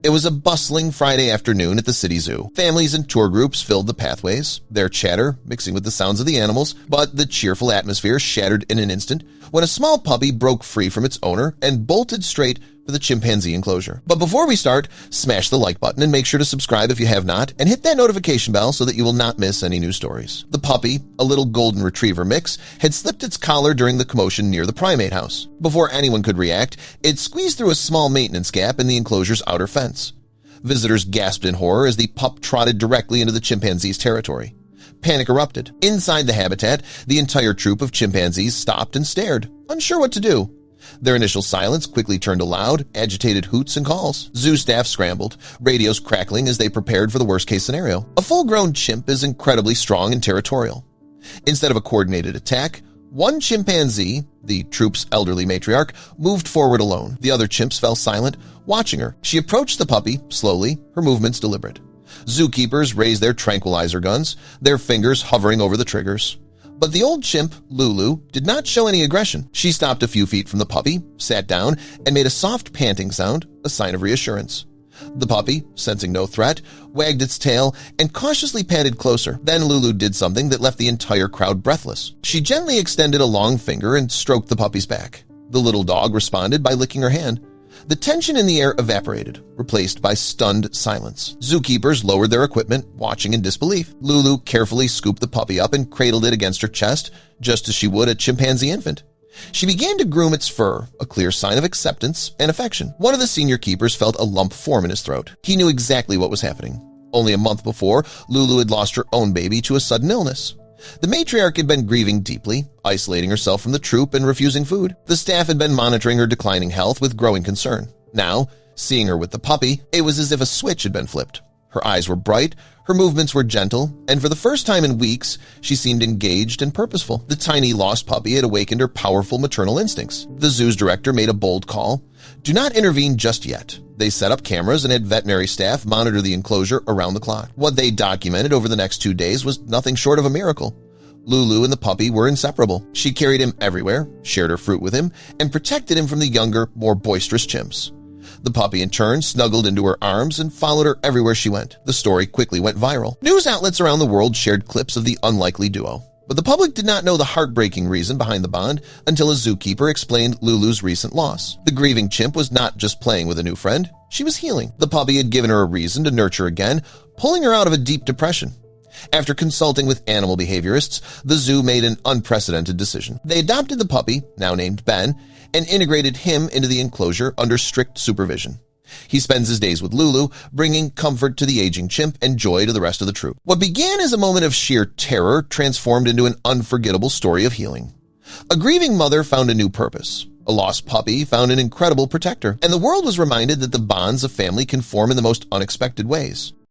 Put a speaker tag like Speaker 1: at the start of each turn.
Speaker 1: It was a bustling Friday afternoon at the city zoo. Families and tour groups filled the pathways, their chatter mixing with the sounds of the animals, but the cheerful atmosphere shattered in an instant when a small puppy broke free from its owner and bolted straight for the chimpanzee enclosure. But before we start, smash the like button and make sure to subscribe if you have not, and hit that notification bell so that you will not miss any new stories. The puppy, a little golden retriever mix, had slipped its collar during the commotion near the primate house. Before anyone could react, it squeezed through a small maintenance gap in the enclosure's outer fence. Visitors gasped in horror as the pup trotted directly into the chimpanzee's territory. Panic erupted. Inside the habitat, the entire troop of chimpanzees stopped and stared, unsure what to do. Their initial silence quickly turned to loud, agitated hoots and calls. Zoo staff scrambled, radios crackling as they prepared for the worst-case scenario. A full-grown chimp is incredibly strong and territorial. Instead of a coordinated attack, one chimpanzee, the troop's elderly matriarch, moved forward alone. The other chimps fell silent, watching her. She approached the puppy, slowly, her movements deliberate. Zookeepers raised their tranquilizer guns, their fingers hovering over the triggers. But the old chimp, Lulu, did not show any aggression. She stopped a few feet from the puppy, sat down, and made a soft panting sound, a sign of reassurance. The puppy, sensing no threat, wagged its tail and cautiously patted closer. Then Lulu did something that left the entire crowd breathless. She gently extended a long finger and stroked the puppy's back. The little dog responded by licking her hand. The tension in the air evaporated, replaced by stunned silence. Zookeepers lowered their equipment, watching in disbelief. Lulu carefully scooped the puppy up and cradled it against her chest, just as she would a chimpanzee infant. She began to groom its fur, a clear sign of acceptance and affection. One of the senior keepers felt a lump form in his throat. He knew exactly what was happening. Only a month before, Lulu had lost her own baby to a sudden illness. The matriarch had been grieving deeply, isolating herself from the troop and refusing food. The staff had been monitoring her declining health with growing concern. Now, seeing her with the puppy, it was as if a switch had been flipped. Her eyes were bright, her movements were gentle, and for the first time in weeks, she seemed engaged and purposeful. The tiny lost puppy had awakened her powerful maternal instincts. The zoo's director made a bold call. Do not intervene just yet. They set up cameras and had veterinary staff monitor the enclosure around the clock. What they documented over the next 2 days was nothing short of a miracle. Lulu and the puppy were inseparable. She carried him everywhere, shared her fruit with him, and protected him from the younger, more boisterous chimps. The puppy in turn snuggled into her arms and followed her everywhere she went. The story quickly went viral. News outlets around the world shared clips of the unlikely duo. But the public did not know the heartbreaking reason behind the bond until a zookeeper explained Lulu's recent loss. The grieving chimp was not just playing with a new friend, she was healing. The puppy had given her a reason to nurture again, pulling her out of a deep depression. After consulting with animal behaviorists, the zoo made an unprecedented decision. They adopted the puppy, now named Ben, and integrated him into the enclosure under strict supervision. He spends his days with Lulu, bringing comfort to the aging chimp and joy to the rest of the troop. What began as a moment of sheer terror transformed into an unforgettable story of healing. A grieving mother found a new purpose. A lost puppy found an incredible protector, and the world was reminded that the bonds of family can form in the most unexpected ways.